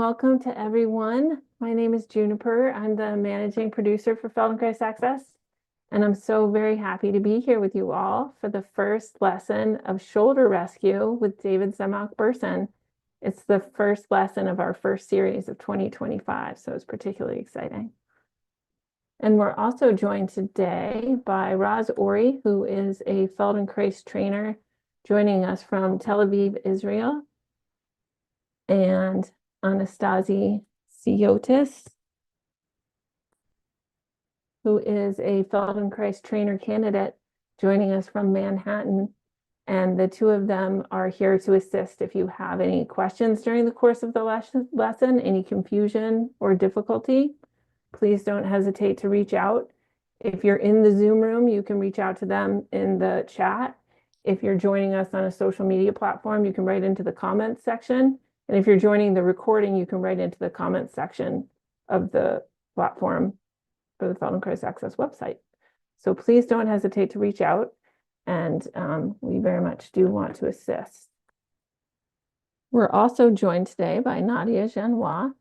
Welcome to everyone. My name is Juniper. I'm the managing producer for Feldenkrais Access, and I'm so very happy to be here with you all for the first lesson of shoulder rescue with David Zemach-Bersin. It's the first lesson of our first series of 2025, so it's particularly exciting. And we're also joined today by Roz Ori, who is a Feldenkrais trainer joining us from Tel Aviv, Israel, and Anastasi Siotis, who is a Feldenkrais trainer candidate joining us from Manhattan. And the two of them are here to assist if you have any questions during the course of the lesson, any confusion or difficulty. Please don't hesitate to reach out. If you're in the Zoom room, you can reach out to them in the chat. If you're joining us on a social media platform, you can write into the comments section. And if you're joining the recording, you can write into the comments section of the platform for the Feldenkrais Access website. So please don't hesitate to reach out, and we very much do want to assist. We're also joined today by Nadia Genois,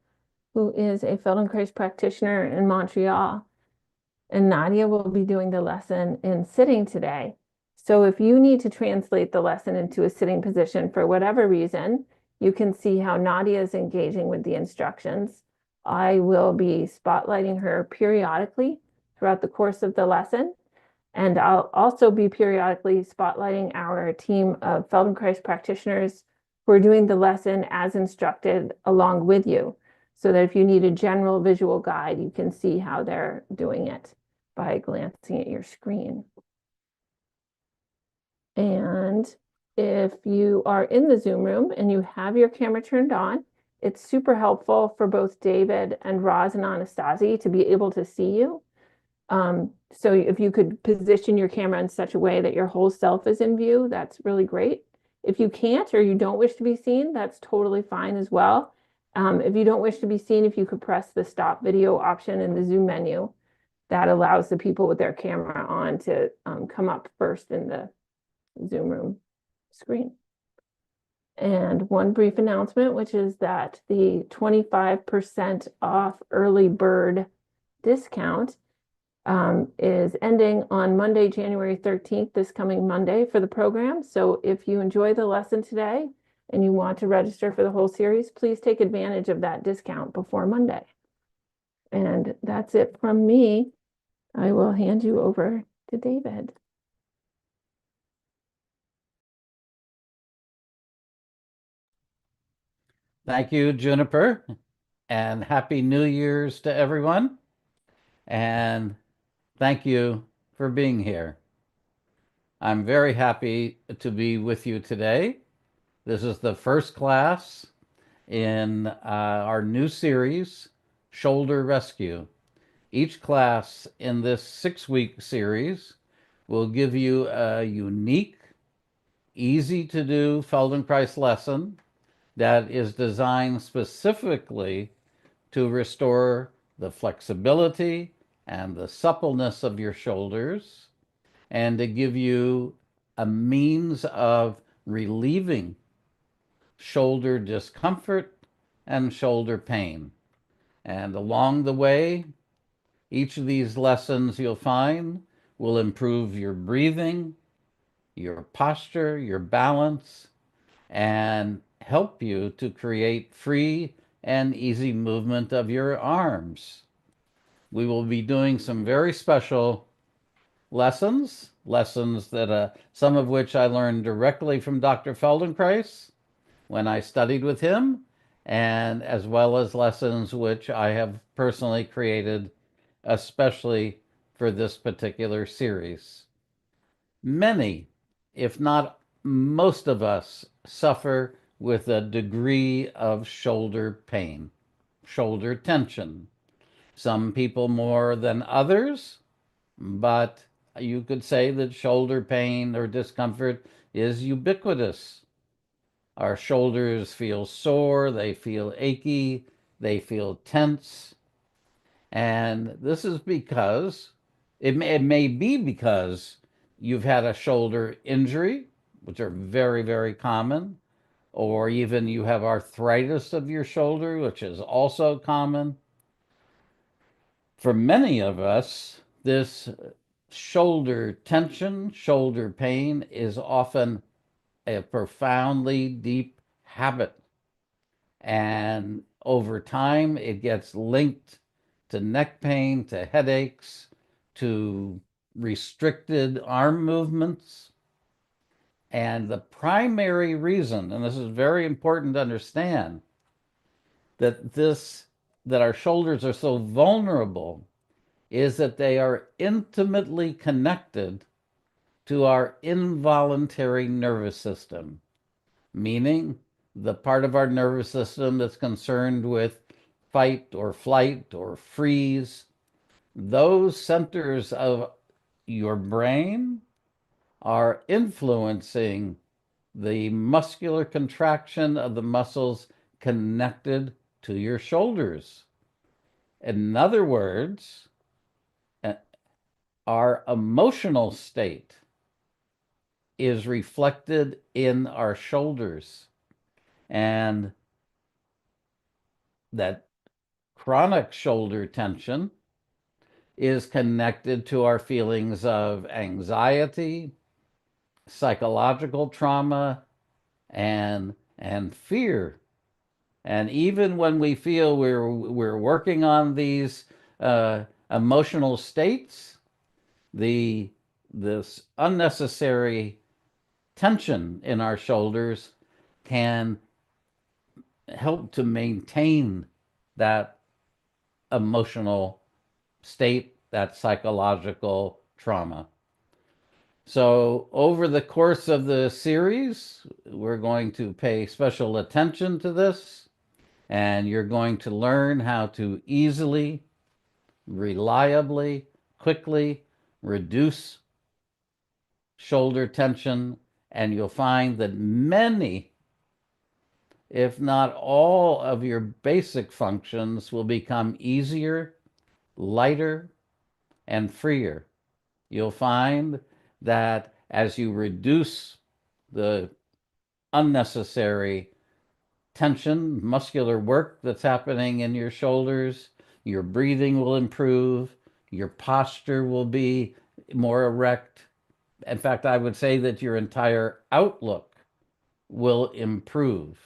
who is a Feldenkrais practitioner in Montreal. And Nadia will be doing the lesson in sitting today. So if you need to translate the lesson into a sitting position for whatever reason, you can see how Nadia is engaging with the instructions. I will be spotlighting her periodically throughout the course of the lesson. And I'll also be periodically spotlighting our team of Feldenkrais practitioners who are doing the lesson as instructed along with you, so that if you need a general visual guide, you can see how they're doing it by glancing at your screen. And if you are in the Zoom room and you have your camera turned on, it's super helpful for both David and Roz and Anastasi to be able to see you. So if you could position your camera in such a way that your whole self is in view, that's really great. If you can't or you don't wish to be seen, that's totally fine as well. If you don't wish to be seen, if you could press the stop video option in the Zoom menu, that allows the people with their camera on to come up first in the Zoom room screen. And one brief announcement, which is that the 25% off early bird discount is ending on Monday, January 13th, this coming Monday for the program. So if you enjoy the lesson today and you want to register for the whole series, please take advantage of that discount before Monday. And that's it from me. I will hand you over to David. Thank you, Juniper, and Happy New Year's to everyone. And thank you for being here. I'm very happy to be with you today. This is the first class in our new series, Shoulder Rescue. Each class in this 6-week series will give you a unique, easy to do Feldenkrais lesson that is designed specifically to restore the flexibility and the suppleness of your shoulders, and to give you a means of relieving shoulder discomfort and shoulder pain. And along the way, each of these lessons you'll find will improve your breathing, your posture, your balance, and help you to create free and easy movement of your arms. We will be doing some very special lessons that some of which I learned directly from Dr. Feldenkrais when I studied with him, and as well as lessons which I have personally created especially for this particular series. Many, if not most of us, suffer with a degree of shoulder pain, shoulder tension. Some people more than others, but you could say that shoulder pain or discomfort is ubiquitous. Our shoulders feel sore, they feel achy, they feel tense. And this is because, it may be because you've had a shoulder injury, which are very, very common, or even you have arthritis of your shoulder, which is also common. For many of us, this shoulder tension, shoulder pain is often a profoundly deep habit. And over time, it gets linked to neck pain, to headaches, to restricted arm movements. And the primary reason, and this is very important to understand, that our shoulders are so vulnerable is that they are intimately connected to our involuntary nervous system, meaning the part of our nervous system that's concerned with fight or flight or freeze. Those centers of your brain are influencing the muscular contraction of the muscles connected to your shoulders. In other words, our emotional state is reflected in our shoulders. And that chronic shoulder tension is connected to our feelings of anxiety, psychological trauma, and fear. And even when we feel we're working on these emotional states, this unnecessary tension in our shoulders can help to maintain that emotional state, that psychological trauma. So, over the course of the series, we're going to pay special attention to this, and you're going to learn how to easily, reliably, quickly reduce shoulder tension. And you'll find that many, if not all, of your basic functions will become easier, lighter, and freer. You'll find that as you reduce the unnecessary tension, muscular work that's happening in your shoulders, your breathing will improve, your posture will be more erect. In fact, I would say that your entire outlook will improve.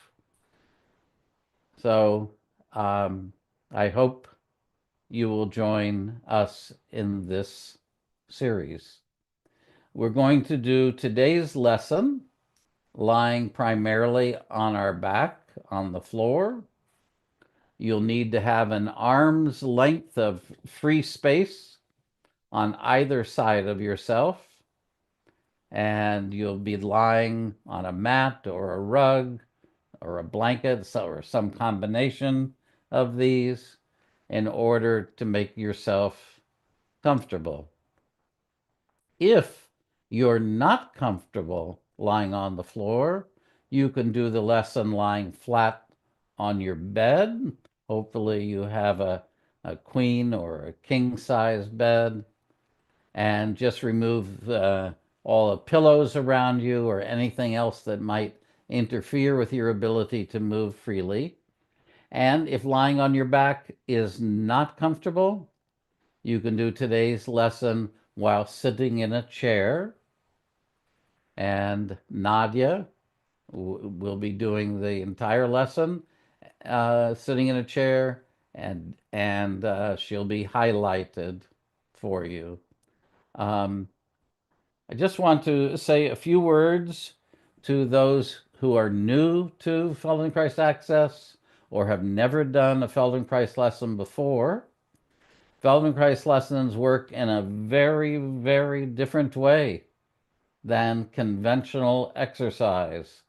So I hope you will join us in this series. We're going to do today's lesson lying primarily on our back on the floor. You'll need to have an arm's length of free space on either side of yourself, and you'll be lying on a mat or a rug or a blanket or some combination of these in order to make yourself comfortable. If you're not comfortable lying on the floor, you can do the lesson lying flat on your bed. Hopefully you have a queen or a king size bed, and just remove all the pillows around you or anything else that might interfere with your ability to move freely. And if lying on your back is not comfortable, you can do today's lesson while sitting in a chair. And Nadia will be doing the entire lesson sitting in a chair, and she'll be highlighted for you. I just want to say a few words to those who are new to Feldenkrais Access or have never done a Feldenkrais lesson before. Feldenkrais lessons work in a very, very different way than conventional exercise.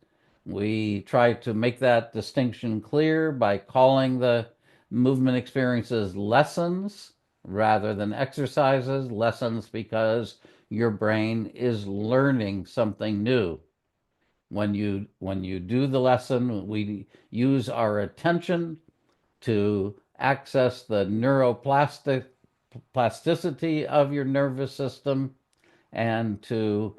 We try to make that distinction clear by calling the movement experiences lessons rather than exercises. Lessons because your brain is learning something new. When you do the lesson, we use our attention to access the neuroplasticity of your nervous system and to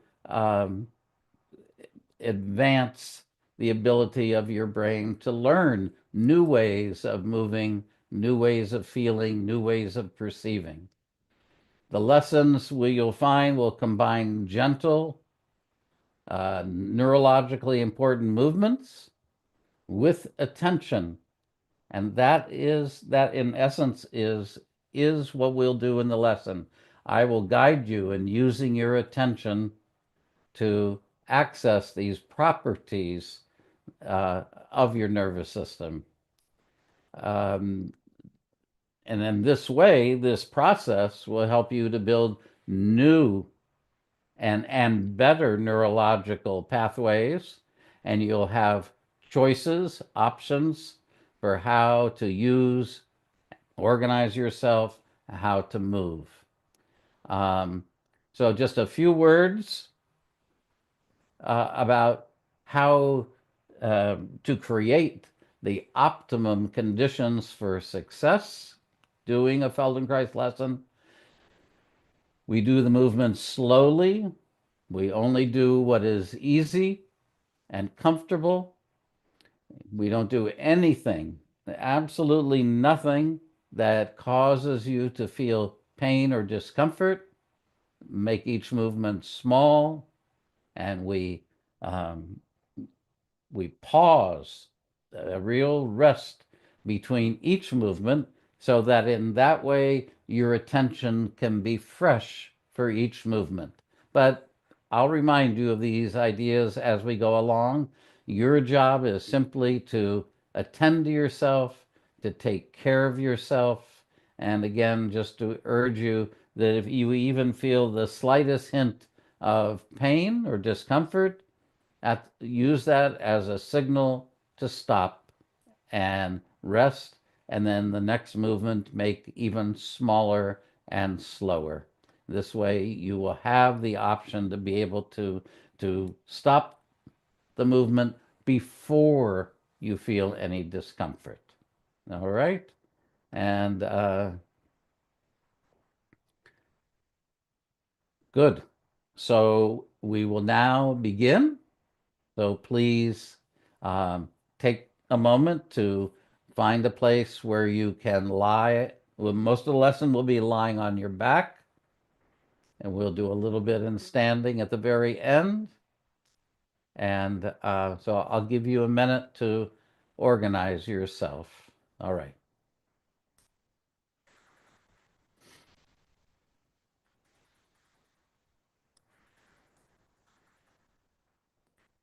advance the ability of your brain to learn new ways of moving, new ways of feeling, new ways of perceiving. The lessons you'll find will combine gentle, neurologically important movements with attention. And that in essence is what we'll do in the lesson. I will guide you in using your attention to access these properties of your nervous system. Um, and in this way, this process will help you to build new and better neurological pathways, and you'll have choices, options for how to use, organize yourself, how to move. Um, so just a few words about how to create the optimum conditions for success doing a Feldenkrais lesson. We do the movements slowly. We only do what is easy and comfortable. We don't do anything, absolutely nothing that causes you to feel pain or discomfort. Make each movement small, and um, we pause, a real rest between each movement, so that in that way your attention can be fresh for each movement. But I'll remind you of these ideas as we go along. Your job is simply to attend to yourself, to take care of yourself. And again, just to urge you that if you even feel the slightest hint of pain or discomfort, use that as a signal to stop and rest, and then the next movement make even smaller and slower. This way you will have the option to be able to stop the movement before you feel any discomfort. All right? And good. So we will now begin. So please take a moment to find a place where you can lie. Well, most of the lesson will be lying on your back, and we'll do a little bit in standing at the very end. And so I'll give you a minute to organize yourself. All right.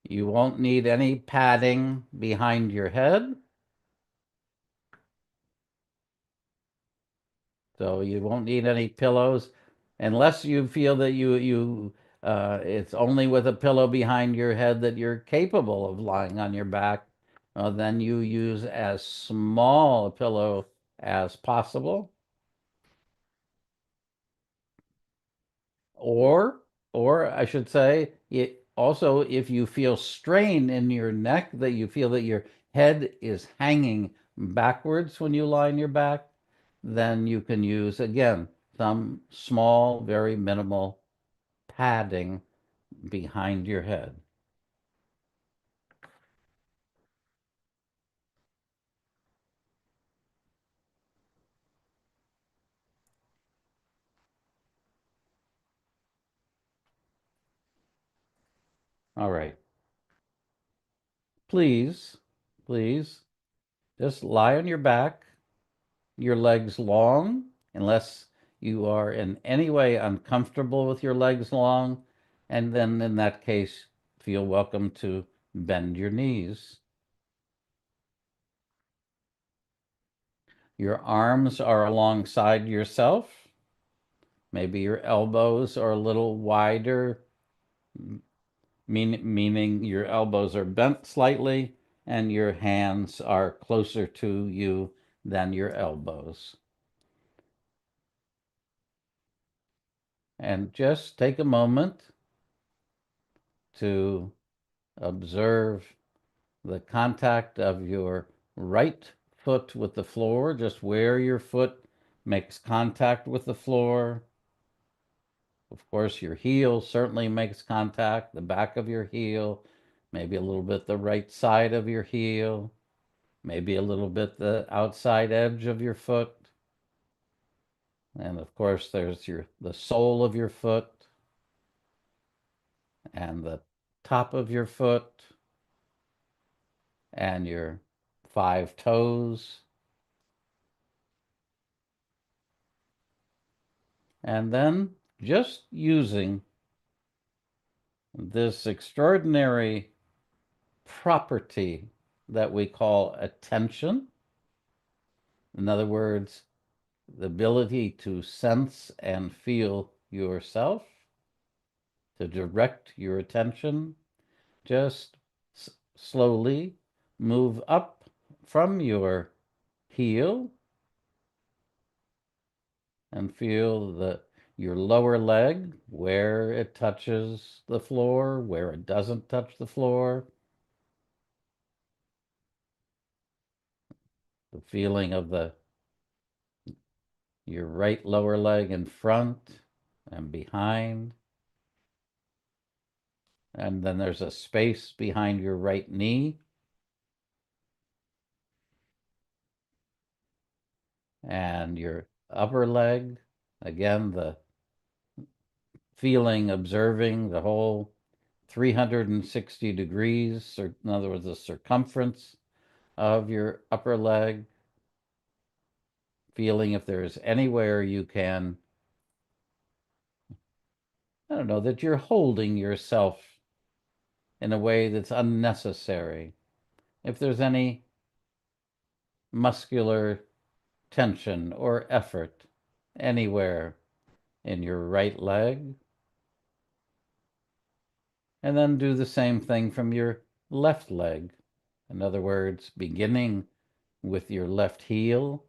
You won't need any padding behind your head. So you won't need any pillows unless you feel that it's only with a pillow behind your head that you're capable of lying on your back. Then you use as small a pillow as possible. Or, or I should say, also if you feel strain in your neck, that you feel that your head is hanging backwards when you lie on your back, then you can use, again, some small, very minimal padding behind your head. All right. Please, please, just lie on your back, your legs long, unless you are in any way uncomfortable with your legs long. And then in that case, feel welcome to bend your knees. Your arms are alongside yourself. Maybe your elbows are a little wider, meaning your elbows are bent slightly and your hands are closer to you than your elbows. And just take a moment to observe the contact of your right foot with the floor, just where your foot makes contact with the floor. Of course, your heel certainly makes contact, the back of your heel, maybe a little bit the right side of your heel, maybe a little bit the outside edge of your foot. And of course, there's the sole of your foot and the top of your foot and your 5 toes. And then just using this extraordinary property that we call attention. In other words, the ability to sense and feel yourself, to direct your attention, just slowly move up from your heel and feel your lower leg, where it touches the floor, where it doesn't touch the floor, the feeling of your right lower leg in front and behind. And then there's a space behind your right knee. And your upper leg, again, the feeling, observing the whole 360 degrees, or in other words, the circumference of your upper leg, feeling if there's anywhere you can, I don't know, that you're holding yourself in a way that's unnecessary. If there's any muscular tension or effort anywhere in your right leg. And then do the same thing from your left leg. In other words, beginning with your left heel.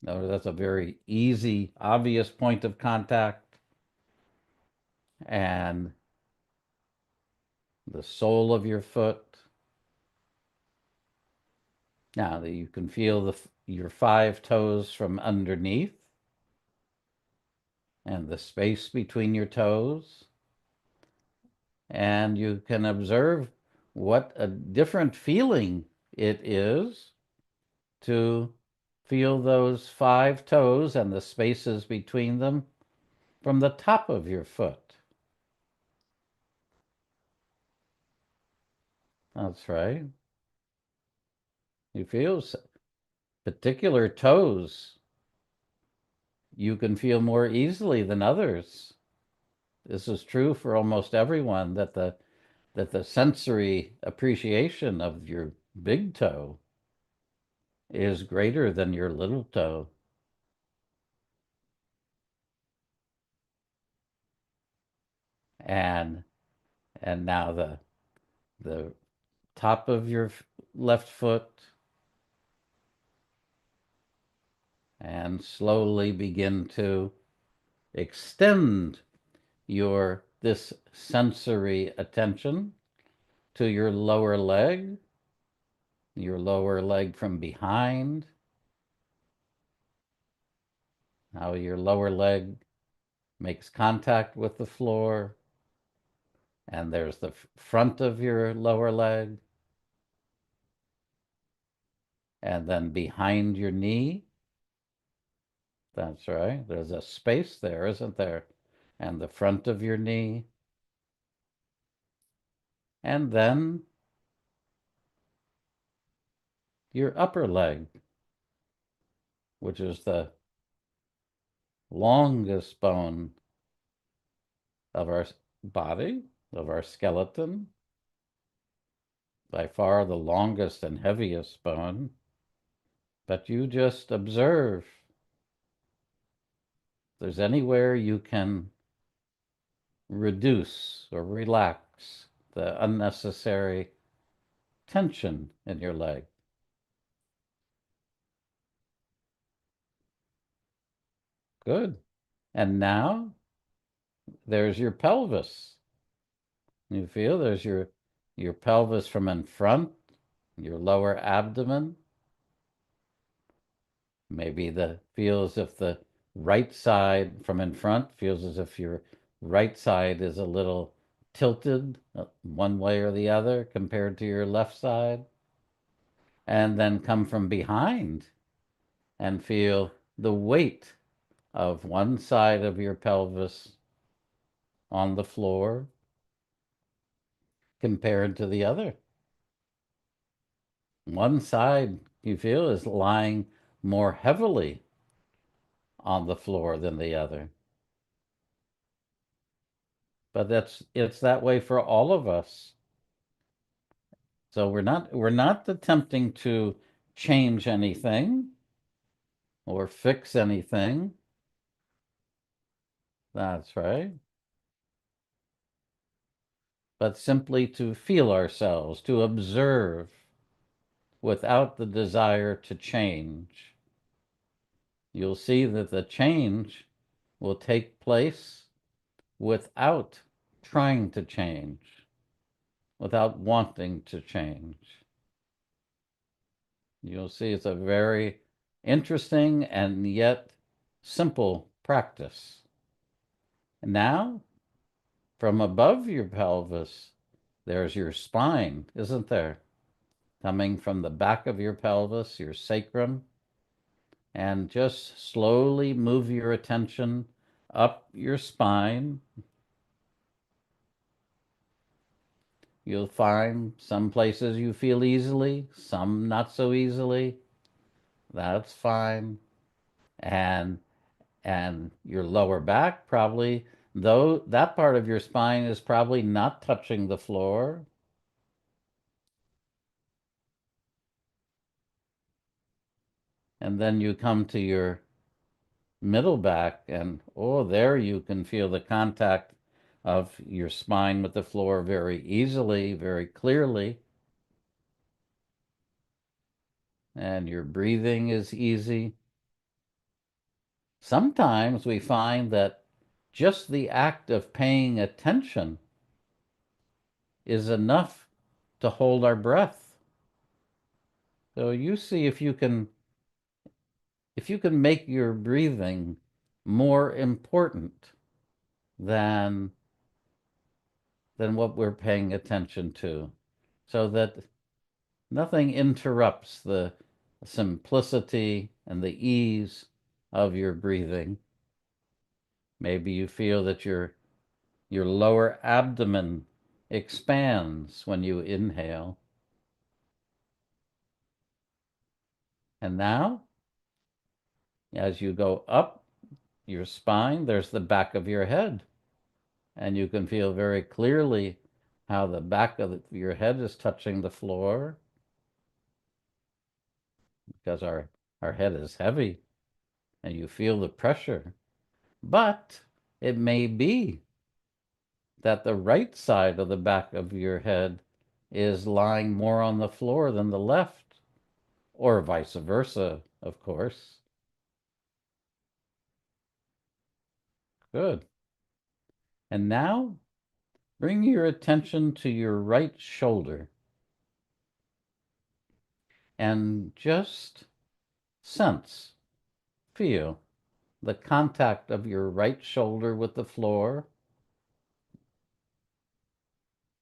Now, that's a very easy, obvious point of contact. And the sole of your foot. Now that you can feel your 5 toes from underneath and the space between your toes. And you can observe what a different feeling it is to feel those 5 toes and the spaces between them from the top of your foot. That's right. You feel particular toes you can feel more easily than others. This is true for almost everyone, that the sensory appreciation of your big toe is greater than your little toe. And now the top of your left foot, and slowly begin to extend this sensory attention to your lower leg from behind, how your lower leg makes contact with the floor, and there's the front of your lower leg, and then behind your knee. That's right. There's a space there, isn't there? And the front of your knee. And then your upper leg, which is the longest bone of our body, of our skeleton, by far the longest and heaviest bone. But you just observe if there's anywhere you can reduce or relax the unnecessary tension in your leg. Good. And now there's your pelvis. You feel there's your pelvis from in front, your lower abdomen. Maybe feels if the right side from in front feels as if your right side is a little tilted one way or the other compared to your left side. And then come from behind and feel the weight of one side of your pelvis on the floor compared to the other. One side you feel is lying more heavily on the floor than the other. But it's that way for all of us. So we're not attempting to change anything or fix anything. That's right. But simply to feel ourselves, to observe without the desire to change. You'll see that the change will take place without trying to change, without wanting to change. You'll see it's a very interesting and yet simple practice. Now, from above your pelvis, there's your spine, isn't there? Coming from the back of your pelvis, your sacrum, and just slowly move your attention up your spine. You'll find some places you feel easily, some not so easily. That's fine. And your lower back probably, though that part of your spine is probably not touching the floor. And then you come to your middle back, and oh, there you can feel the contact of your spine with the floor very easily, very clearly. And your breathing is easy. Sometimes we find that just the act of paying attention is enough to hold our breath. So you see if you can make your breathing more important than what we're paying attention to, so that nothing interrupts the simplicity and the ease of your breathing. Maybe you feel that your lower abdomen expands when you inhale. And now, as you go up your spine, there's the back of your head. And you can feel very clearly how the back of your head is touching the floor, because our head is heavy and you feel the pressure. But it may be that the right side of the back of your head is lying more on the floor than the left, or vice versa, of course. Good. And now bring your attention to your right shoulder and just sense, feel the contact of your right shoulder with the floor.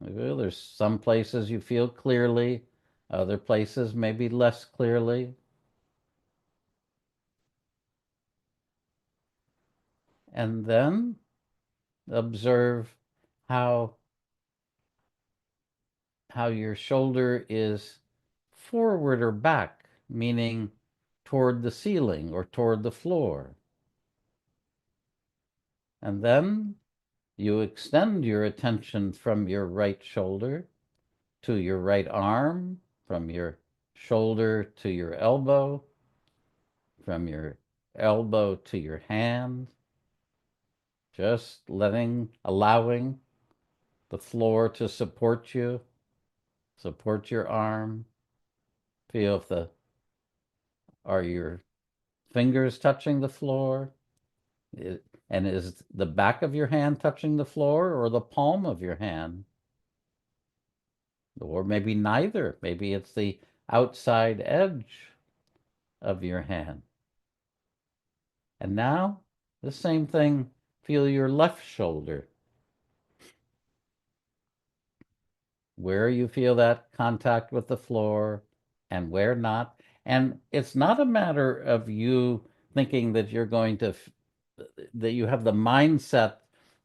Well, there's some places you feel clearly, other places maybe less clearly. And then observe how your shoulder is forward or back, meaning toward the ceiling or toward the floor. And then you extend your attention from your right shoulder to your right arm, from your shoulder to your elbow, from your elbow to your hand, just allowing the floor to support you, support your arm. Feel if are your fingers touching the floor? And is the back of your hand touching the floor or the palm of your hand? Or maybe neither. Maybe it's the outside edge of your hand. And now the same thing, feel your left shoulder. where you feel that contact with the floor and where not. And it's not a matter of you thinking that you're going to, that you have the mindset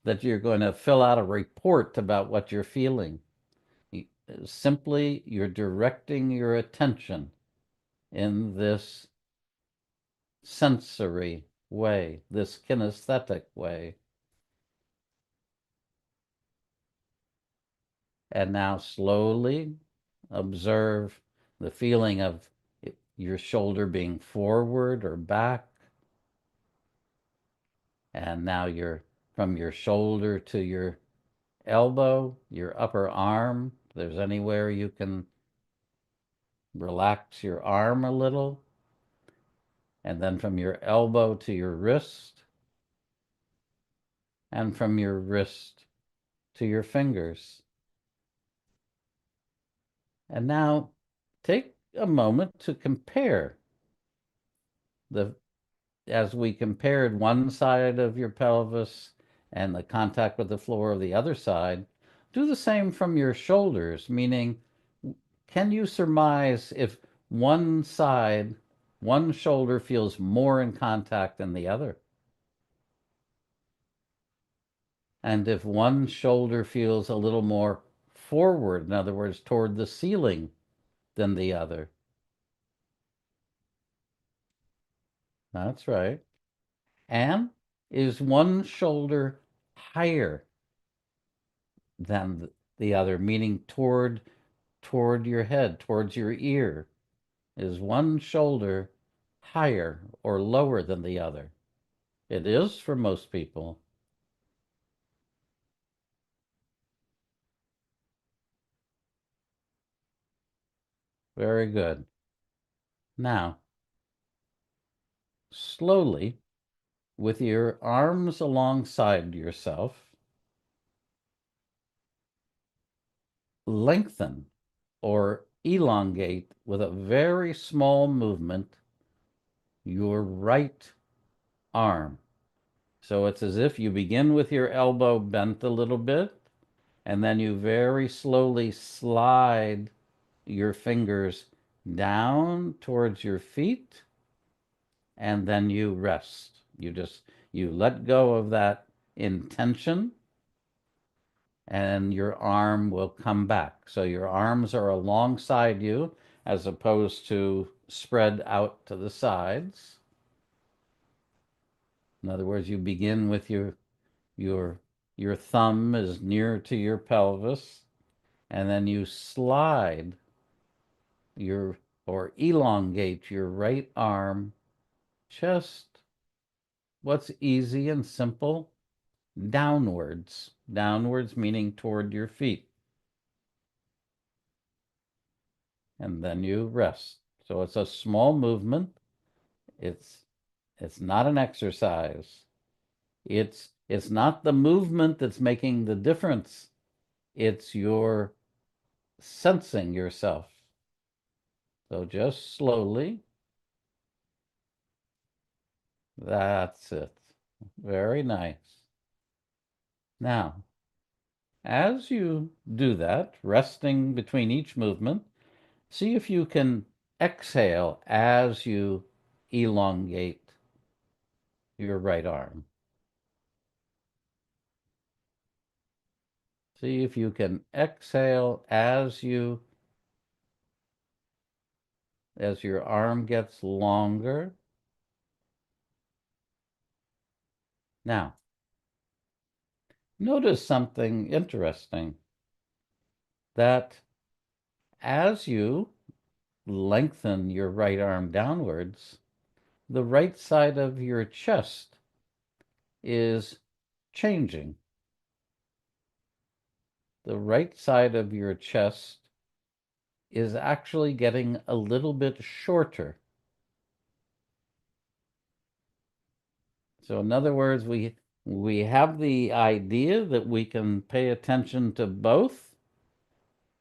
that you're going to fill out a report about what you're feeling. Simply, you're directing your attention in this sensory way, this kinesthetic way. And now slowly observe the feeling of your shoulder being forward or back. And now you're from your shoulder to your elbow, your upper arm. If there's anywhere you can relax your arm a little. And then from your elbow to your wrist. And from your wrist to your fingers. And now take a moment to compare the, as we compared one side of your pelvis and the contact with the floor of the other side, do the same from your shoulders, meaning, can you surmise if one side, one shoulder feels more in contact than the other? And if one shoulder feels a little more forward, in other words, toward the ceiling than the other? That's right. And is one shoulder higher than the other, meaning toward your head, towards your ear? Is one shoulder higher or lower than the other? It is for most people. Very good. Now, slowly, with your arms alongside yourself, lengthen or elongate with a very small movement your right arm. So it's as if you begin with your elbow bent a little bit, and then you very slowly slide your fingers down towards your feet, and then you rest. You let go of that intention, and your arm will come back. So your arms are alongside you as opposed to spread out to the sides. In other words, you begin with your your thumb is near to your pelvis, and then you slide your or elongate your right arm, just what's easy and simple, downwards. Downwards meaning toward your feet. And then you rest. So it's a small movement. It's it's not an exercise. It's not the movement that's making the difference. It's your sensing yourself. So just slowly. That's it. Very nice. Now, as you do that, resting between each movement, see if you can exhale as you elongate your right arm. See if you can exhale as your arm gets longer. Now, notice something interesting, that as you lengthen your right arm downwards, the right side of your chest is changing. The right side of your chest is actually getting a little bit shorter. So in other words, we have the idea that we can pay attention to both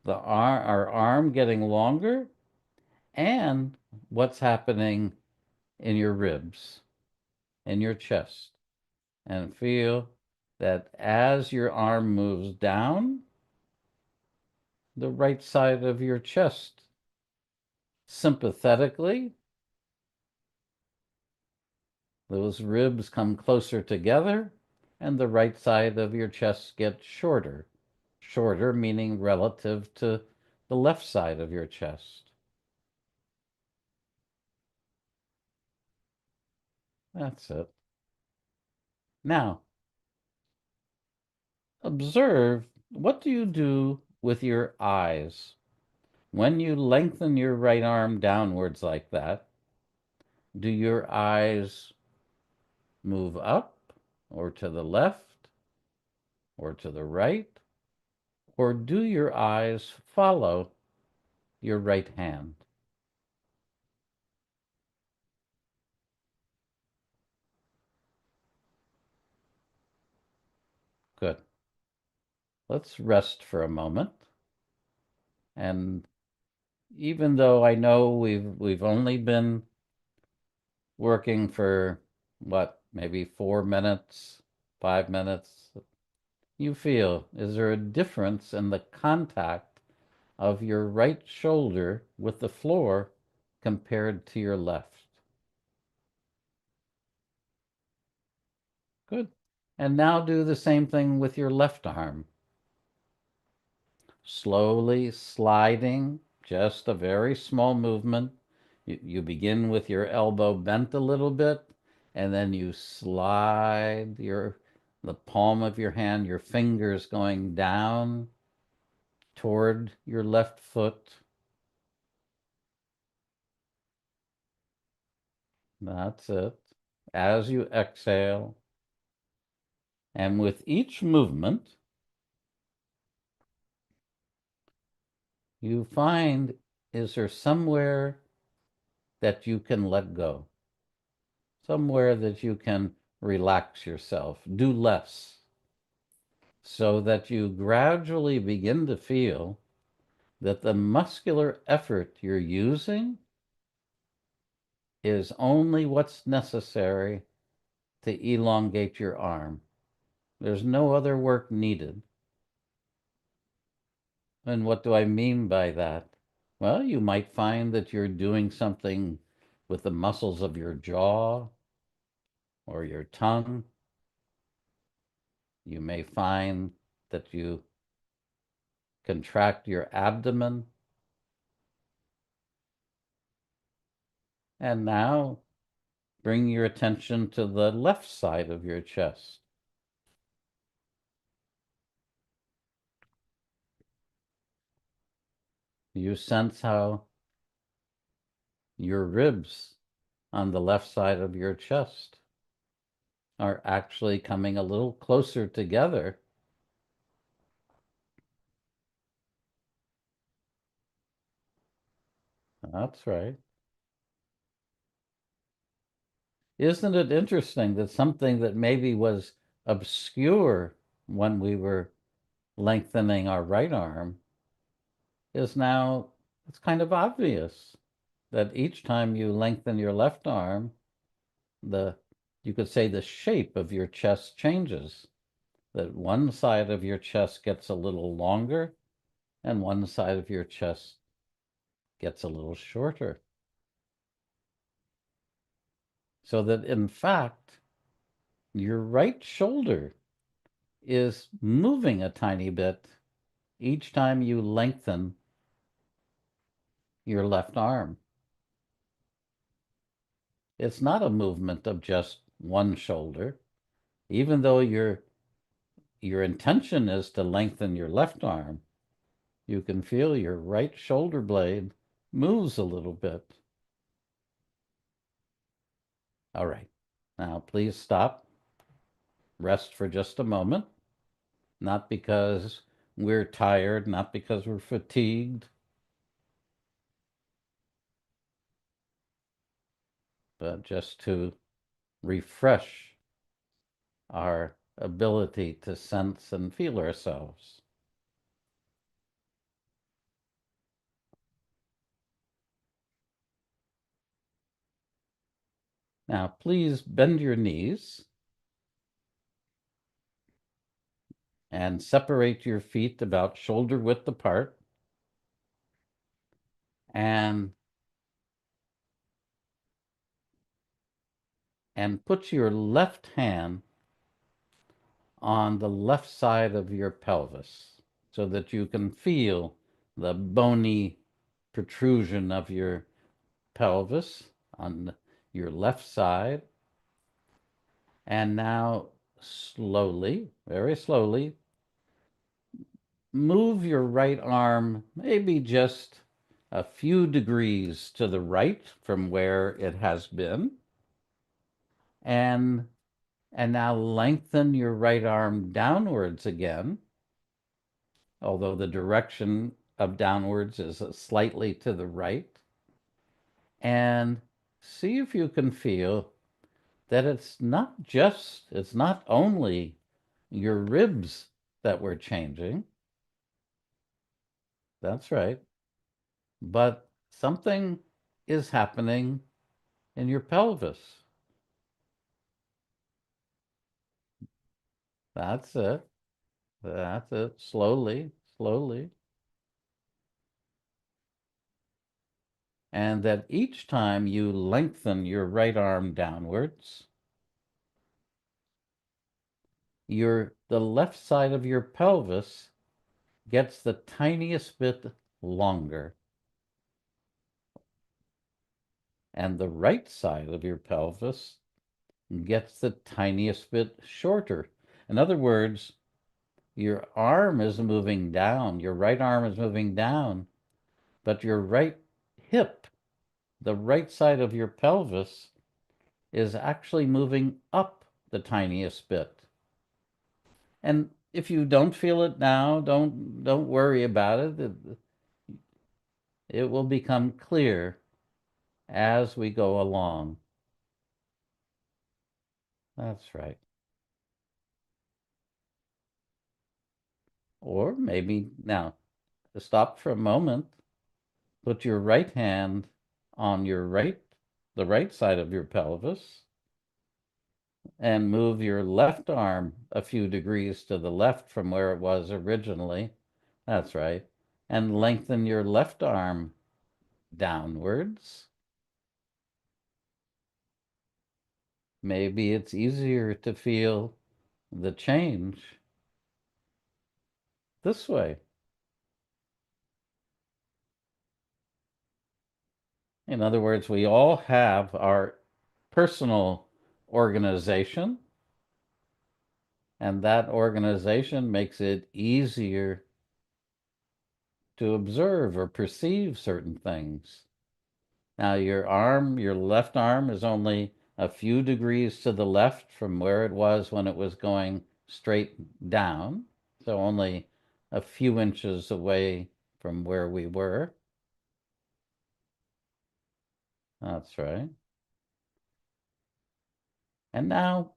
our arm getting longer and what's happening in your ribs, in your chest, and feel that as your arm moves down, the right side of your chest. Sympathetically, those ribs come closer together and the right side of your chest gets shorter. Shorter meaning relative to the left side of your chest. That's it. Now, observe, what do you do with your eyes? When you lengthen your right arm downwards like that, do your eyes move up or to the left or to the right? Or do your eyes follow your right hand? Good. Let's rest for a moment. And even though I know we've only been working for what, maybe 4 minutes, 5 minutes, you feel, is there a difference in the contact of your right shoulder with the floor compared to your left? Good. And now do the same thing with your left arm. Slowly sliding, just a very small movement. You begin with your elbow bent a little bit, and then you slide the palm of your hand, your fingers going down toward your left foot. That's it. As you exhale, and with each movement, you find, is there somewhere that you can let go? Somewhere that you can relax yourself, do less, so that you gradually begin to feel that the muscular effort you're using is only what's necessary to elongate your arm. There's no other work needed. And what do I mean by that? Well, you might find that you're doing something with the muscles of your jaw or your tongue. You may find that you contract your abdomen. And now bring your attention to the left side of your chest. You sense how your ribs on the left side of your chest are actually coming a little closer together. That's right. Isn't it interesting that something that maybe was obscure when we were lengthening our right arm is now, it's kind of obvious that each time you lengthen your left arm, you could say the shape of your chest changes, that one side of your chest gets a little longer and one side of your chest gets a little shorter. So that in fact, your right shoulder is moving a tiny bit each time you lengthen your left arm. It's not a movement of just one shoulder, even though your intention is to lengthen your left arm. You can feel your right shoulder blade moves a little bit. All right, now please stop. Rest for just a moment. Not because we're tired, not because we're fatigued, but just to refresh our ability to sense and feel ourselves. Now, please bend your knees and separate your feet about shoulder width apart. and put your left hand on the left side of your pelvis so that you can feel the bony protrusion of your pelvis on your left side. And now slowly, very slowly, move your right arm maybe just a few degrees to the right from where it has been. And now lengthen your right arm downwards again, although the direction of downwards is slightly to the right. And see if you can feel that it's not only your ribs that were changing. That's right. But something is happening in your pelvis. That's it. That's it. Slowly, slowly. And that each time you lengthen your right arm downwards, the left side of your pelvis gets the tiniest bit longer. And the right side of your pelvis gets the tiniest bit shorter. In other words, your arm is moving down, your right arm is moving down, but your right hip, the right side of your pelvis, is actually moving up the tiniest bit. And if you don't feel it now, don't worry about it. It will become clear as we go along. That's right. Or maybe now, stop for a moment, put your right hand on the right side of your pelvis, and move your left arm a few degrees to the left from where it was originally. That's right. And lengthen your left arm downwards. Maybe it's easier to feel the change this way. In other words, we all have our personal organization, and that organization makes it easier to observe or perceive certain things. Now, your left arm is only a few degrees to the left from where it was when it was going straight down, so only a few inches away from where we were. That's right. And now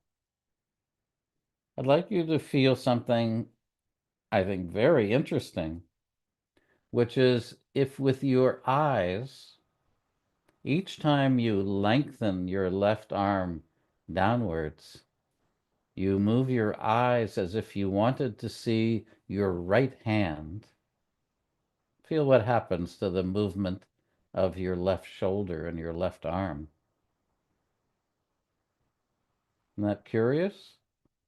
I'd like you to feel something I think very interesting, which is if with your eyes, each time you lengthen your left arm downwards, you move your eyes as if you wanted to see your right hand. Feel what happens to the movement of your left shoulder and your left arm. Isn't that curious?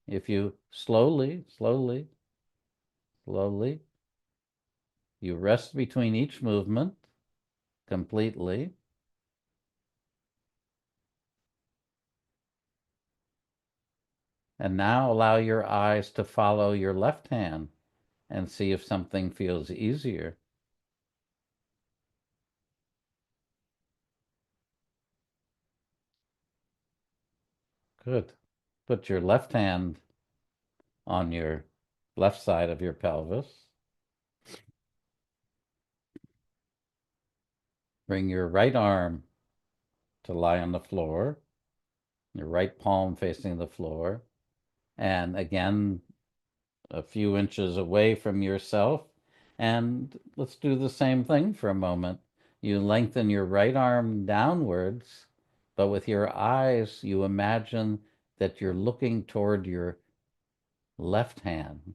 If you slowly, slowly, slowly, you rest between each movement completely. And now allow your eyes to follow your left hand and see if something feels easier. Good. Put your left hand on your left side of your pelvis. Bring your right arm to lie on the floor, your right palm facing the floor, and again, a few inches away from yourself. And let's do the same thing for a moment. You lengthen your right arm downwards, but with your eyes, you imagine that you're looking toward your left hand.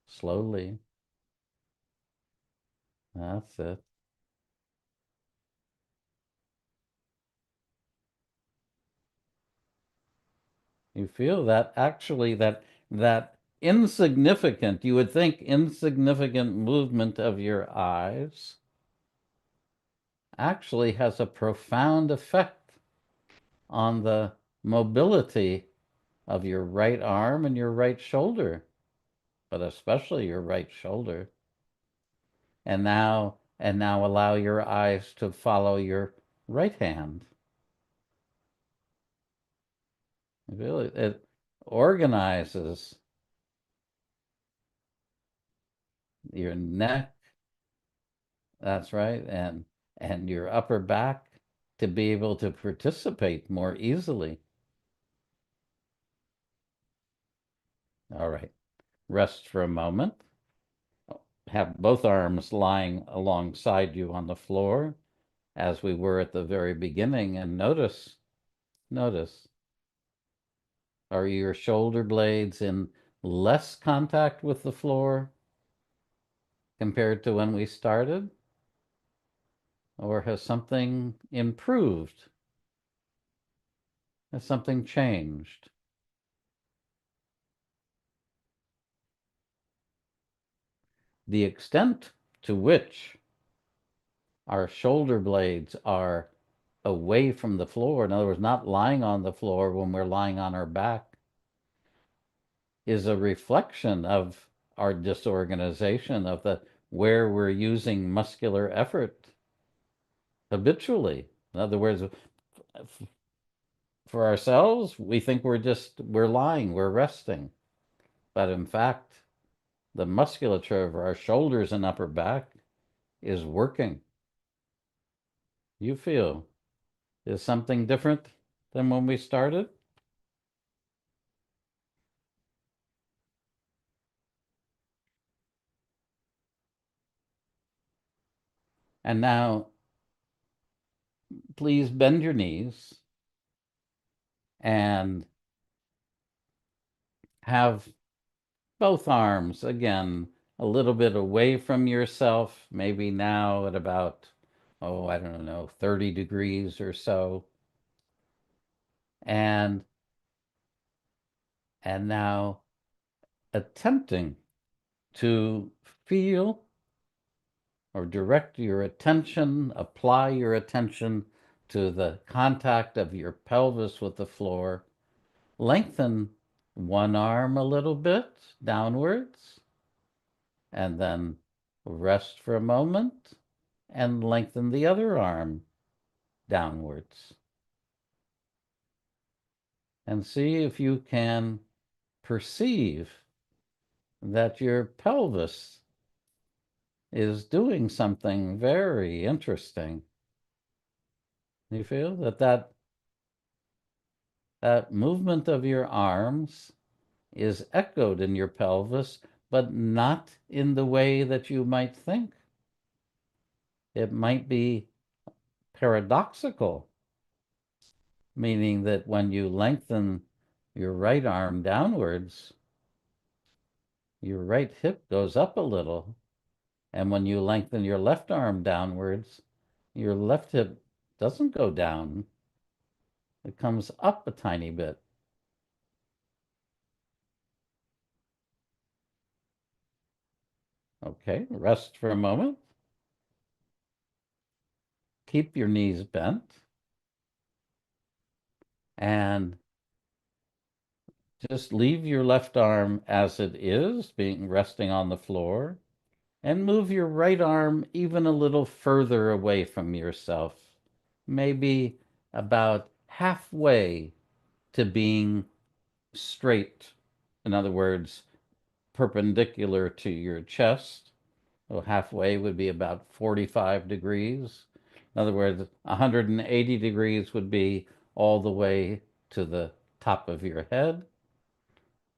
Slowly. That's it. You feel that actually that insignificant, you would think insignificant movement of your eyes actually has a profound effect on the mobility of your right arm and your right shoulder, but especially your right shoulder. And now allow your eyes to follow your right hand. Really, it organizes your neck, that's right, and your upper back to be able to participate more easily. All right, rest for a moment. Have both arms lying alongside you on the floor as we were at the very beginning, and notice, are your shoulder blades in less contact with the floor compared to when we started? Or has something improved? Has something changed? The extent to which our shoulder blades are away from the floor, in other words, not lying on the floor when we're lying on our back, is a reflection of our disorganization, of the where we're using muscular effort habitually. In other words, for ourselves, we think we're lying, we're resting. But in fact, the musculature of our shoulders and upper back is working. You feel is something different than when we started? And now, please bend your knees and have both arms again a little bit away from yourself, maybe now at about, oh, I don't know, 30 degrees or so. And now attempting to feel or direct your attention, apply your attention to the contact of your pelvis with the floor. Lengthen one arm a little bit downwards, and then rest for a moment and lengthen the other arm downwards. And see if you can perceive that your pelvis is doing something very interesting. You feel that movement of your arms is echoed in your pelvis, but not in the way that you might think. It might be paradoxical, meaning that when you lengthen your right arm downwards, your right hip goes up a little. And when you lengthen your left arm downwards, your left hip doesn't go down. It comes up a tiny bit. Okay, rest for a moment. Keep your knees bent. And just leave your left arm as it is, being resting on the floor, and move your right arm even a little further away from yourself, maybe about halfway to being straight. In other words, perpendicular to your chest. So halfway would be about 45 degrees. In other words, 180 degrees would be all the way to the top of your head,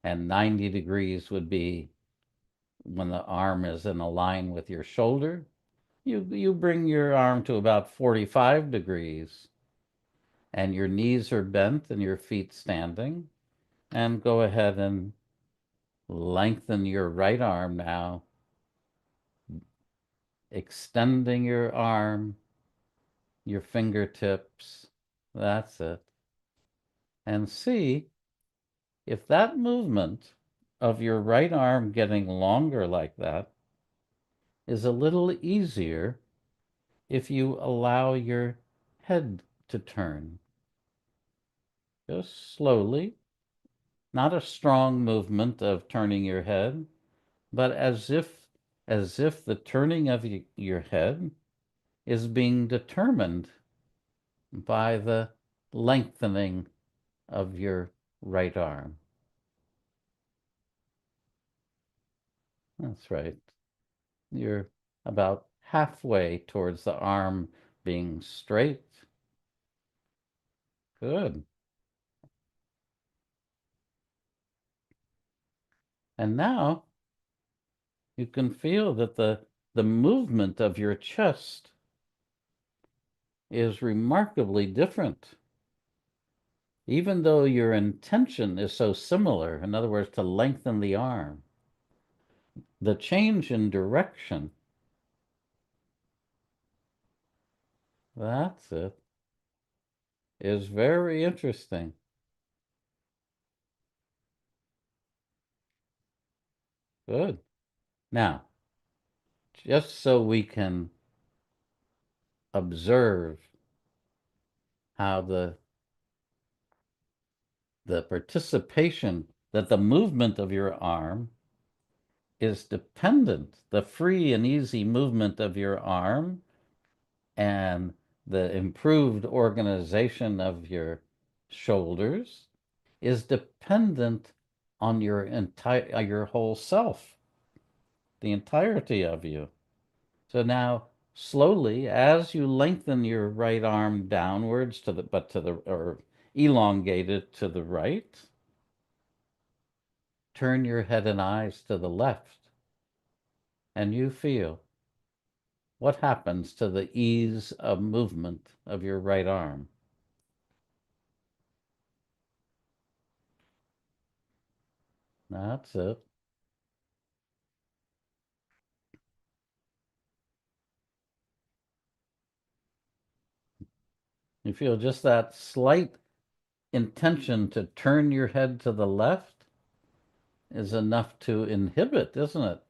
and 90 degrees would be when the arm is in a line with your shoulder. You bring your arm to about 45 degrees, and your knees are bent and your feet standing, and go ahead and lengthen your right arm now, extending your arm, your fingertips. That's it. And see If that movement of your right arm getting longer like that is a little easier if you allow your head to turn. Just slowly, not a strong movement of turning your head, but as if the turning of your head is being determined by the lengthening of your right arm. That's right. You're about halfway towards the arm being straight. Good. And now you can feel that the movement of your chest is remarkably different. Even though your intention is so similar, in other words, to lengthen the arm, the change in direction, that's it, is very interesting. Good. Now, just so we can observe how the participation, that the movement of your arm is dependent, the free and easy movement of your arm and the improved organization of your shoulders is dependent on your whole self, the entirety of you. So now slowly, as you lengthen your right arm downwards or elongate it to the right, turn your head and eyes to the left, and you feel what happens to the ease of movement of your right arm. That's it. You feel just that slight intention to turn your head to the left is enough to inhibit, isn't it?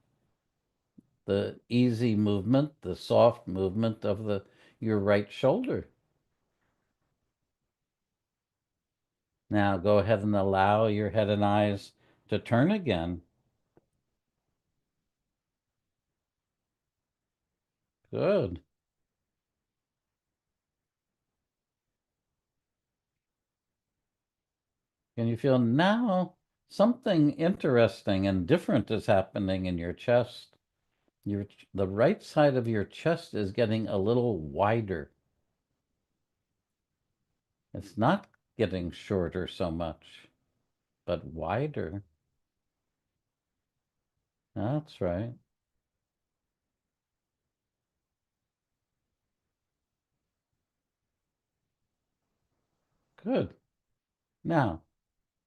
The easy movement, the soft movement of your right shoulder. Now go ahead and allow your head and eyes to turn again. Good. Can you feel now something interesting and different is happening in your chest? The right side of your chest is getting a little wider. It's not getting shorter so much, but wider. That's right. Good. Now,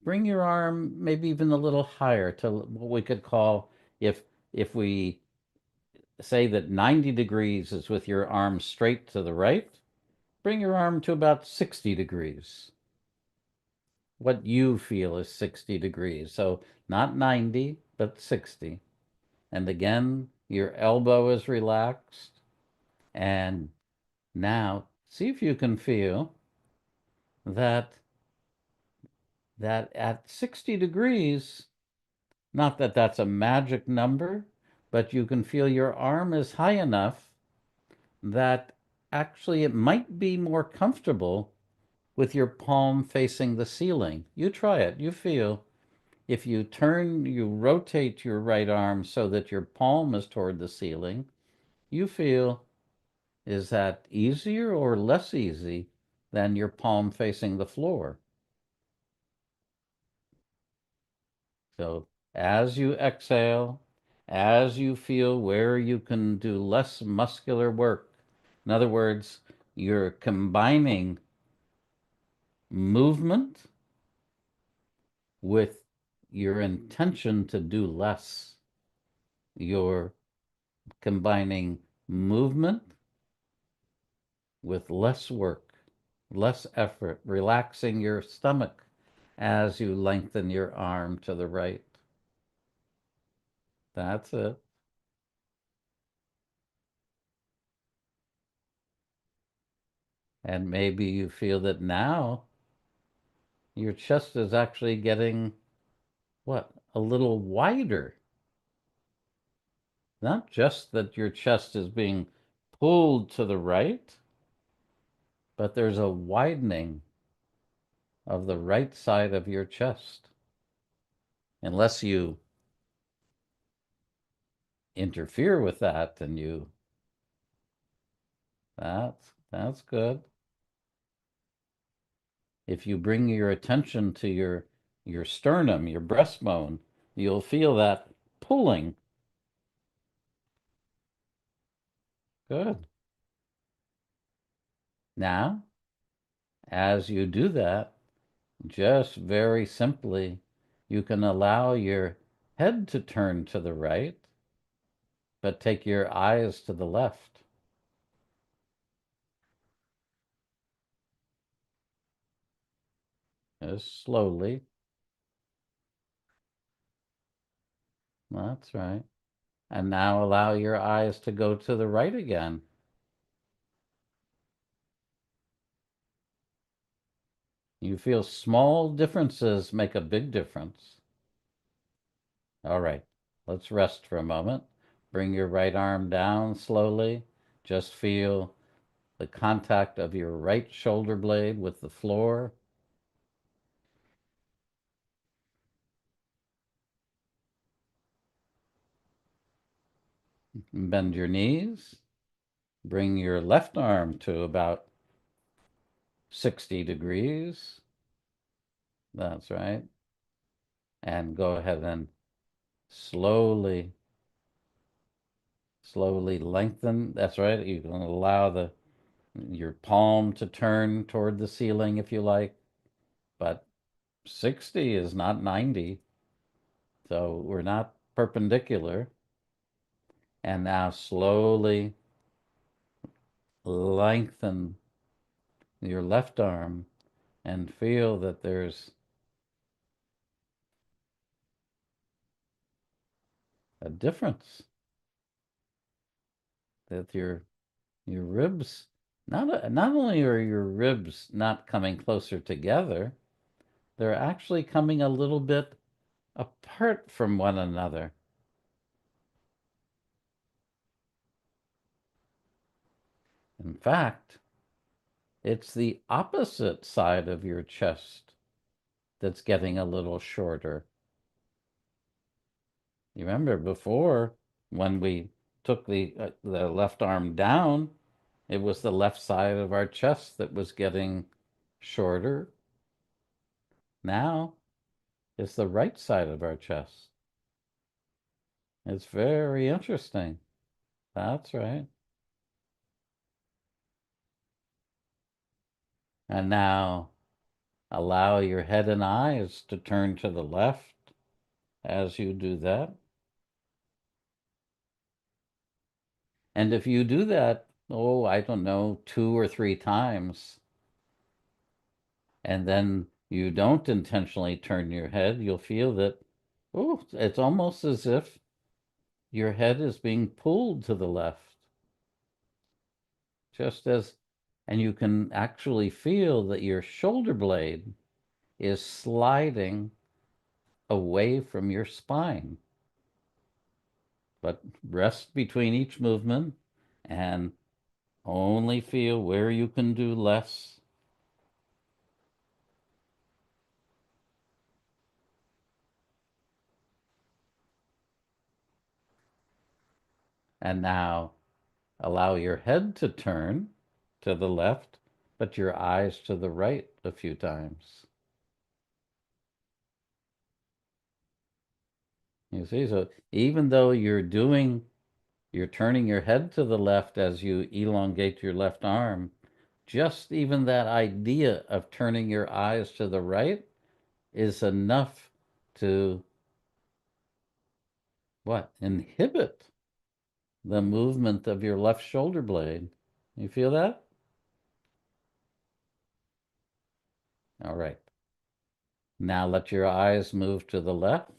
bring your arm maybe even a little higher to what we could call, if we say that 90 degrees is with your arm straight to the right, bring your arm to about 60 degrees. What you feel is 60 degrees. So not 90, but 60. And again, your elbow is relaxed. And now see if you can feel that at 60 degrees, not that that's a magic number, but you can feel your arm is high enough that actually it might be more comfortable with your palm facing the ceiling. You try it. You feel if you rotate your right arm so that your palm is toward the ceiling, you feel, is that easier or less easy than your palm facing the floor? So as you exhale, as you feel where you can do less muscular work, in other words, you're combining movement with your intention to do less. You're combining movement with less work, less effort, relaxing your stomach, as you lengthen your arm to the right. That's it. And maybe you feel that now your chest is actually getting, what, a little wider. Not just that your chest is being pulled to the right, but there's a widening of the right side of your chest. Unless you interfere with that, and that's good. If you bring your attention to your sternum, your breastbone, you'll feel that pulling. Good. Now, as you do that, just very simply, you can allow your head to turn to the right, but take your eyes to the left. Just slowly. That's right. And now allow your eyes to go to the right again. You feel small differences make a big difference. All right, let's rest for a moment. Bring your right arm down slowly. Just feel the contact of your right shoulder blade with the floor. Bend your knees. Bring your left arm to about 60 degrees. That's right. And go ahead and slowly, slowly lengthen. That's right. You can allow your palm to turn toward the ceiling if you like, but 60 is not 90. So we're not perpendicular. And now slowly lengthen your left arm and feel that there's a difference, that your ribs, not only are your ribs not coming closer together, they're actually coming a little bit apart from one another. In fact, it's the opposite side of your chest that's getting a little shorter. You remember before when we took the left arm down, it was the left side of our chest that was getting shorter. Now it's the right side of our chest. It's very interesting. That's right. And now allow your head and eyes to turn to the left as you do that. And if you do that, oh, I don't know, 2 or 3 times, and then you don't intentionally turn your head, you'll feel that, oh, it's almost as if your head is being pulled to the left. Just as, and you can actually feel that your shoulder blade is sliding away from your spine. But rest between each movement and only feel where you can do less. And now allow your head to turn to the left, but your eyes to the right a few times. You see, so even though you're turning your head to the left as you elongate your left arm, just even that idea of turning your eyes to the right is enough to what? Inhibit the movement of your left shoulder blade. You feel that? All right. Now let your eyes move to the left.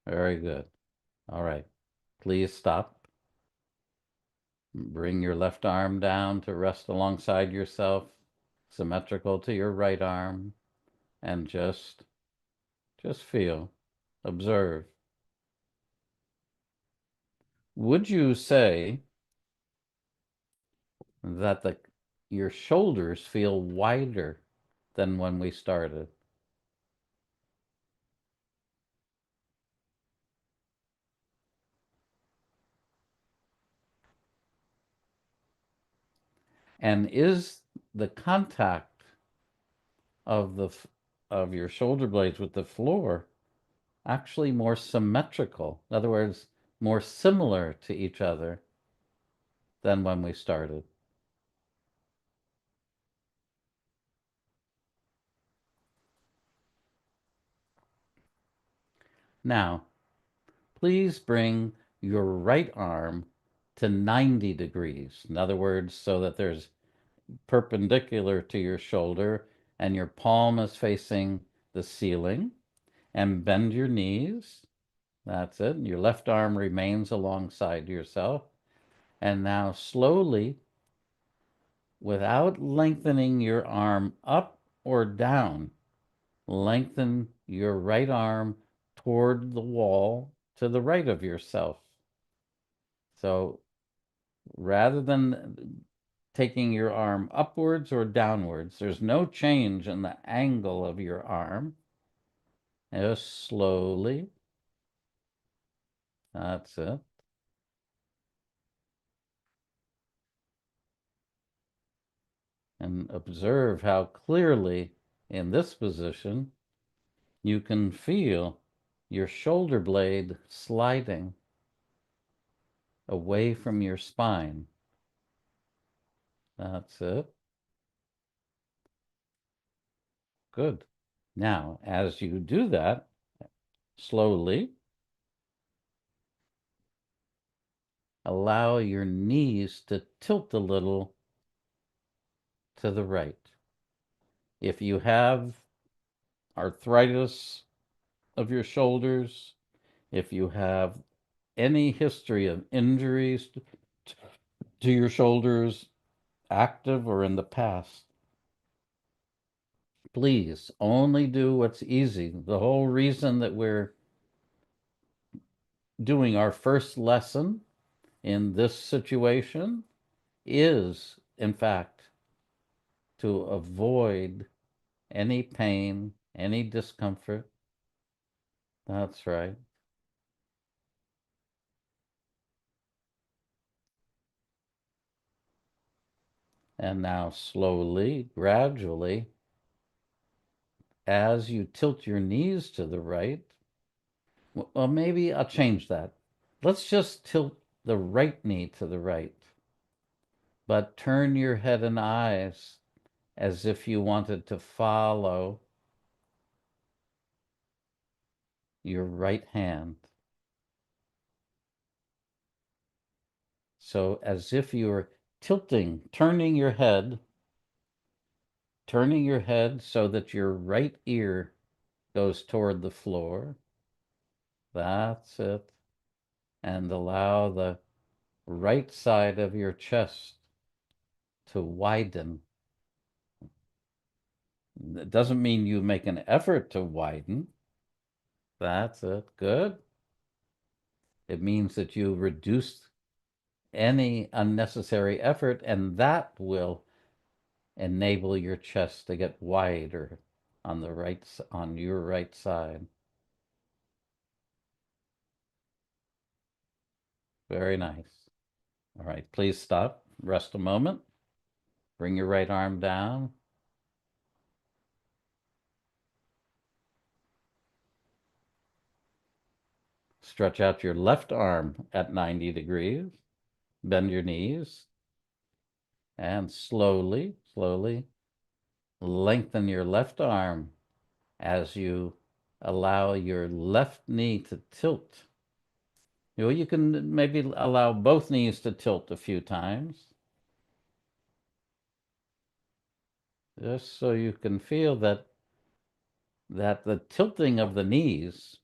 Very good. All right. Please stop. Bring your left arm down to rest alongside yourself, symmetrical to your right arm, and just feel, observe. Would you say that your shoulders feel wider than when we started? And is the contact of of your shoulder blades with the floor actually more symmetrical? In other words, more similar to each other than when we started? Now, please bring your right arm to 90 degrees. In other words, so that there's perpendicular to your shoulder and your palm is facing the ceiling, and bend your knees. That's it. Your left arm remains alongside yourself. And now slowly, without lengthening your arm up or down, lengthen your right arm toward the wall to the right of yourself. So rather than taking your arm upwards or downwards, there's no change in the angle of your arm. Just slowly. That's it. And observe how clearly in this position you can feel your shoulder blade sliding away from your spine. That's it. Good. Now, as you do that, slowly allow your knees to tilt a little to the right. If you have arthritis of your shoulders, if you have any history of injuries to your shoulders, active or in the past, please only do what's easy. The whole reason that we're doing our first lesson in this situation is, in fact, to avoid any pain, any discomfort. That's right. And now slowly, gradually, as you tilt your knees to the right, well, maybe I'll change that. Let's just tilt the right knee to the right, but turn your head and eyes as if you wanted to follow your right hand. So as if you were tilting, turning your head so that your right ear goes toward the floor. That's it. And allow the right side of your chest to widen. It doesn't mean you make an effort to widen. That's it. Good. It means that you reduce any unnecessary effort, and that will enable your chest to get wider on your right side. Very nice. All right, please stop. Rest a moment. Bring your right arm down. Stretch out your left arm at 90 degrees. Bend your knees. And slowly, slowly lengthen your left arm as you allow your left knee to tilt. You know, you can maybe allow both knees to tilt a few times. just so you can feel that the tilting of the knees,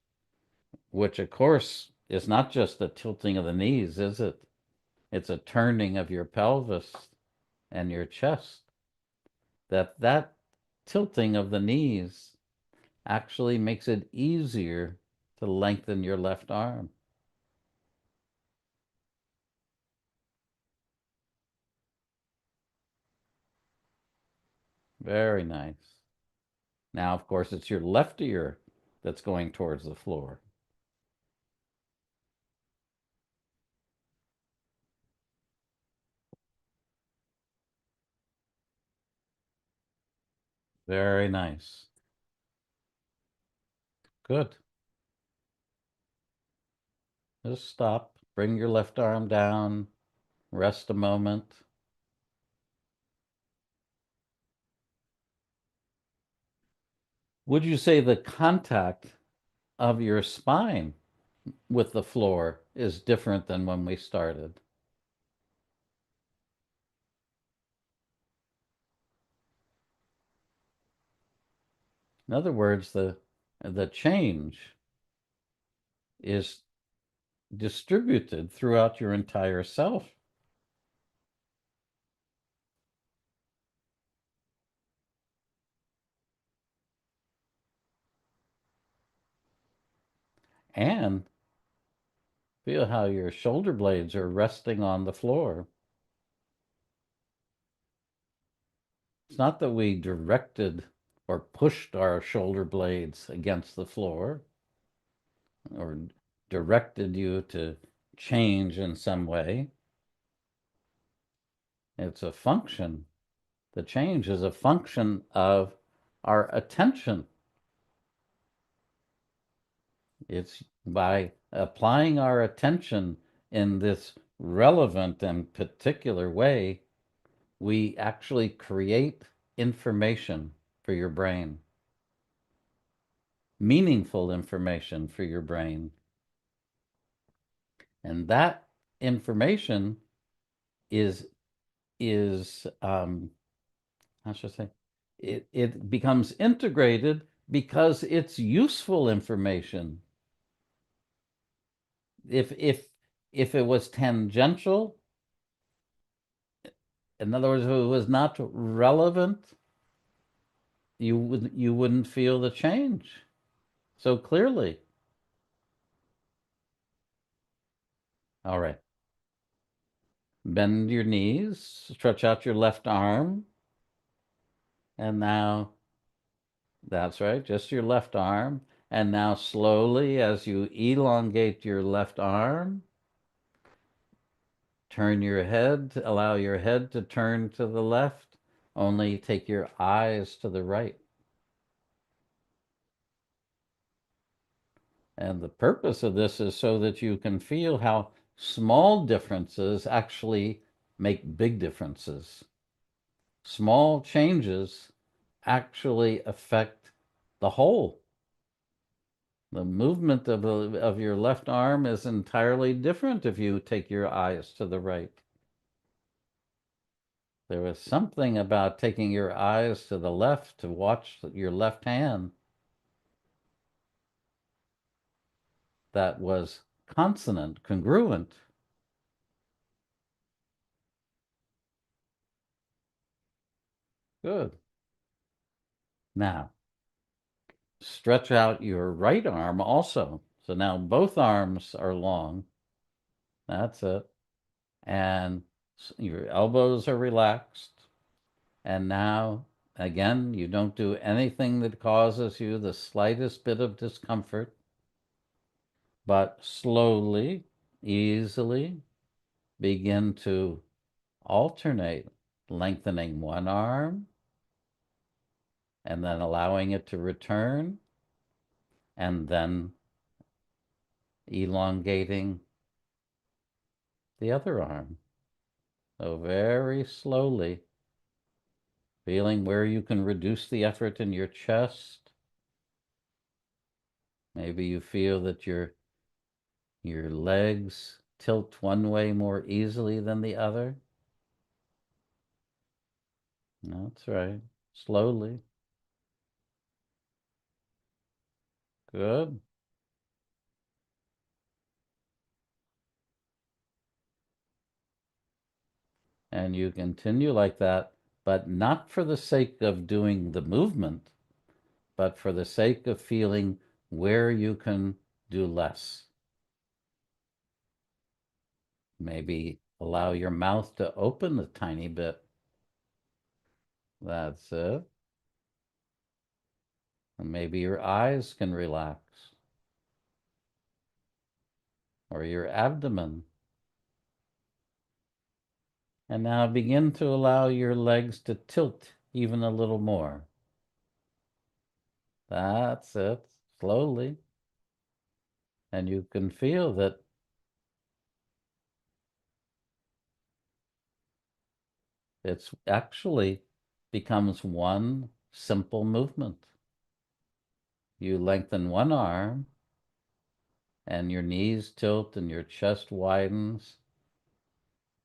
which of course is not just the tilting of the knees, is it? It's a turning of your pelvis and your chest. That tilting of the knees actually makes it easier to lengthen your left arm. Very nice. Now, of course, it's your left ear that's going towards the floor. Very nice. Good. Just stop. Bring your left arm down. Rest a moment. Would you say the contact of your spine with the floor is different than when we started? In other words, the change is distributed throughout your entire self. And feel how your shoulder blades are resting on the floor. It's not that we directed or pushed our shoulder blades against the floor or directed you to change in some way. It's a function. The change is a function of our attention. It's by applying our attention in this relevant and particular way, we actually create information for your brain, meaningful information for your brain. And that information is how should I say, it becomes integrated because it's useful information. If it was tangential, in other words, if it was not relevant, you wouldn't feel the change so clearly. All right. Bend your knees, stretch out your left arm, and now that's right, just your left arm. And now slowly, as you elongate your left arm, turn your head, allow your head to turn to the left, only take your eyes to the right. And the purpose of this is so that you can feel how small differences actually make big differences. Small changes actually affect the whole. The movement of your left arm is entirely different if you take your eyes to the right. There was something about taking your eyes to the left to watch your left hand that was consonant, congruent. Good. Now, stretch out your right arm also. So now both arms are long. That's it. And your elbows are relaxed. And now, again, you don't do anything that causes you the slightest bit of discomfort, but slowly, easily begin to alternate, lengthening one arm and then allowing it to return, and then elongating the other arm. So very slowly, feeling where you can reduce the effort in your chest. Maybe you feel that your legs tilt one way more easily than the other. That's right. slowly. Good. And you continue like that, but not for the sake of doing the movement, but for the sake of feeling where you can do less. Maybe allow your mouth to open a tiny bit. That's it. And maybe your eyes can relax, or your abdomen. And now begin to allow your legs to tilt even a little more. That's it, slowly. And you can feel that it's actually becomes one simple movement. You lengthen one arm, and your knees tilt and your chest widens,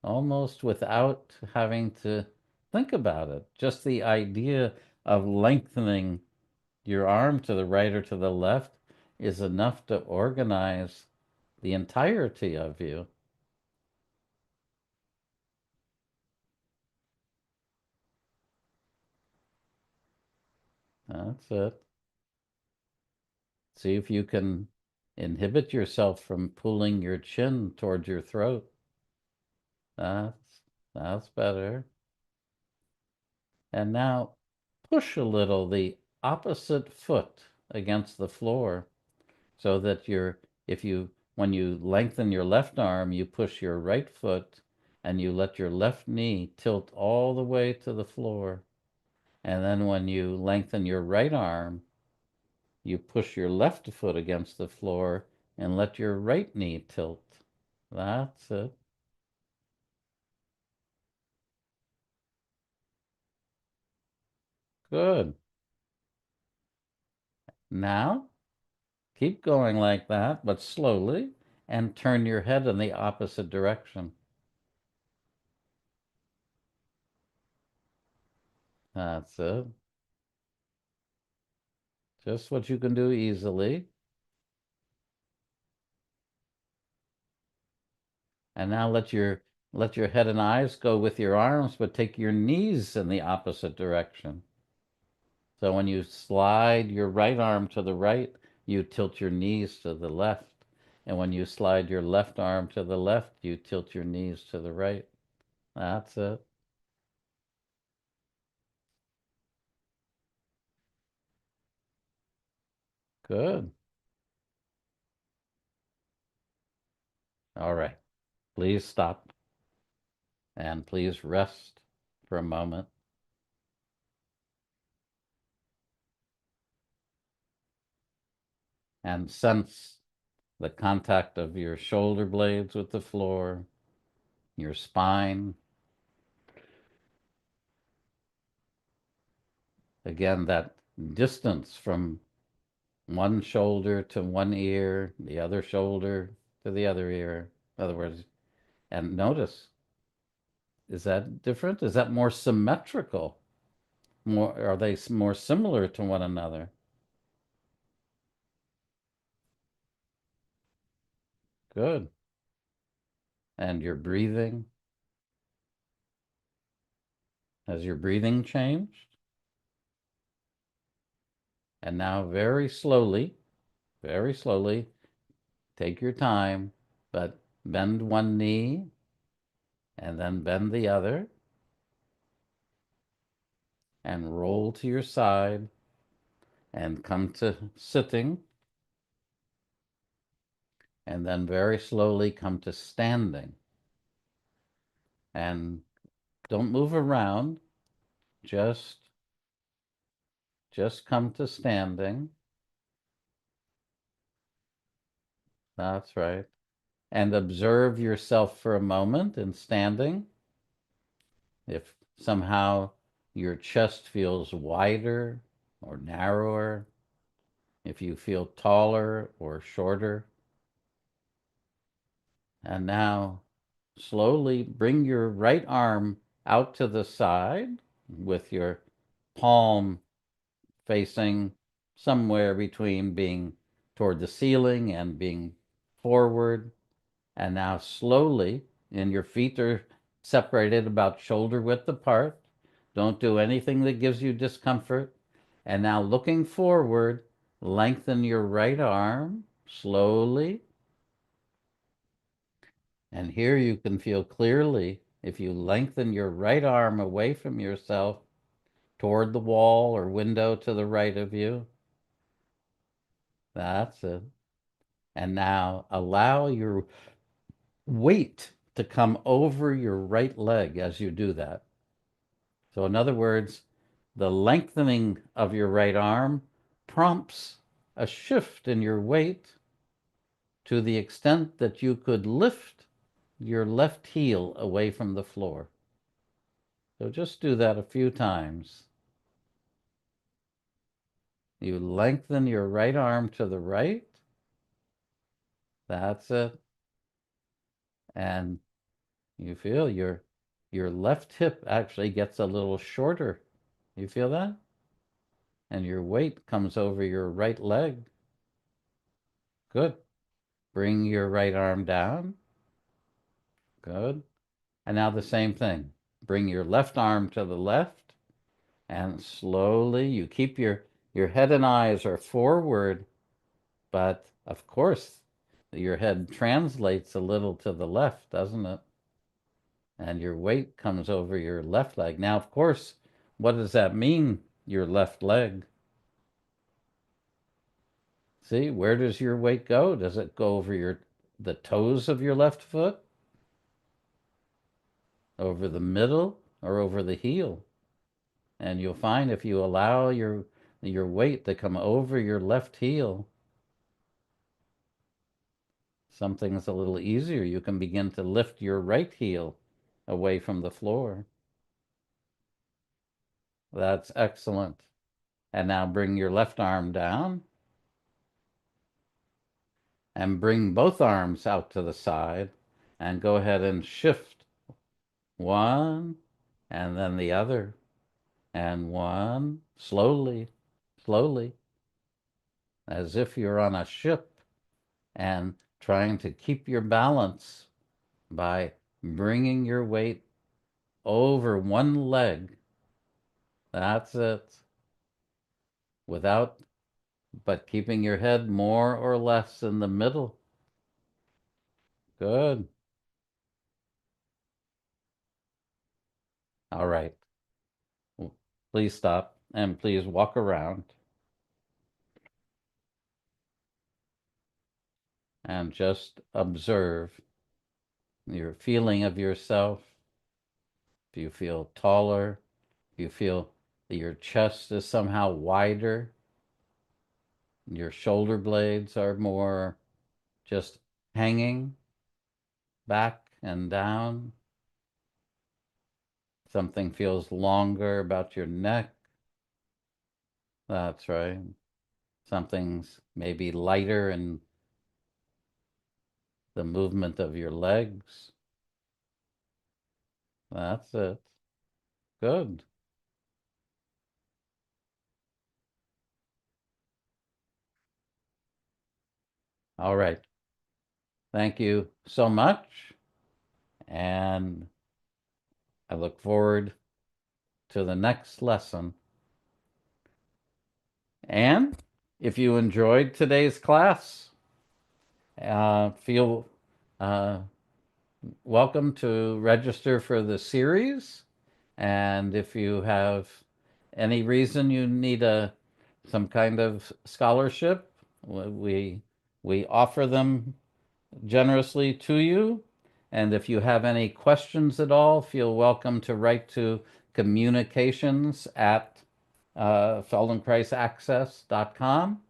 almost without having to think about it. Just the idea of lengthening your arm to the right or to the left is enough to organize the entirety of you. That's it. See if you can inhibit yourself from pulling your chin towards your throat. That's better. And now push a little the opposite foot against the floor so that when you lengthen your left arm, you push your right foot and you let your left knee tilt all the way to the floor. And then when you lengthen your right arm, you push your left foot against the floor and let your right knee tilt. That's it. Good. Now, keep going like that, but slowly, and turn your head in the opposite direction. That's it. Just what you can do easily. And now let your head and eyes go with your arms, but take your knees in the opposite direction. So when you slide your right arm to the right, you tilt your knees to the left. And when you slide your left arm to the left, you tilt your knees to the right. That's it. Good. All right. Please stop and please rest for a moment and sense the contact of your shoulder blades with the floor, your spine. Again, that distance from one shoulder to one ear, the other shoulder to the other ear. In other words, and notice, is that different? Is that more symmetrical? Are they more similar to one another? Good. And your breathing, has your breathing changed? And now very slowly, take your time, but bend one knee and then bend the other and roll to your side and come to sitting, and then very slowly come to standing. And don't move around, just come to standing. That's right. And observe yourself for a moment in standing. If somehow your chest feels wider or narrower, if you feel taller or shorter. And now slowly bring your right arm out to the side with your palm facing somewhere between being toward the ceiling and being forward. And now slowly, and your feet are separated about shoulder width apart. Don't do anything that gives you discomfort. And now looking forward, lengthen your right arm slowly. And here you can feel clearly if you lengthen your right arm away from yourself toward the wall or window to the right of you. That's it. And now allow your weight to come over your right leg as you do that. So in other words, the lengthening of your right arm prompts a shift in your weight to the extent that you could lift your left heel away from the floor. So just do that a few times. You lengthen your right arm to the right. That's it. And you feel your left hip actually gets a little shorter. You feel that? And your weight comes over your right leg. Good. Bring your right arm down. Good. And now the same thing. Bring your left arm to the left, and slowly you keep your head and eyes are forward, but of course your head translates a little to the left, doesn't it? And your weight comes over your left leg. Now, of course, what does that mean, your left leg? See, where does your weight go? Does it go over the toes of your left foot? Over the middle or over the heel? And you'll find if you allow your weight to come over your left heel, something's a little easier. You can begin to lift your right heel away from the floor. That's excellent. And now bring your left arm down and bring both arms out to the side and go ahead and shift one and then the other and one, slowly, slowly, as if you're on a ship and trying to keep your balance by bringing your weight over one leg. That's it. But keeping your head more or less in the middle. Good. All right. Please stop and please walk around and just observe your feeling of yourself. If you feel taller, if you feel that your chest is somehow wider, your shoulder blades are more just hanging back and down. Something feels longer about your neck. That's right. Something's maybe lighter in the movement of your legs. That's it. Good. All right. Thank you so much. And I look forward to the next lesson. And if you enjoyed today's class, feel welcome to register for the series. And if you have any reason you need some kind of scholarship, we offer them generously to you. And if you have any questions at all, feel welcome to write to communications@feldenkraisaccess.com.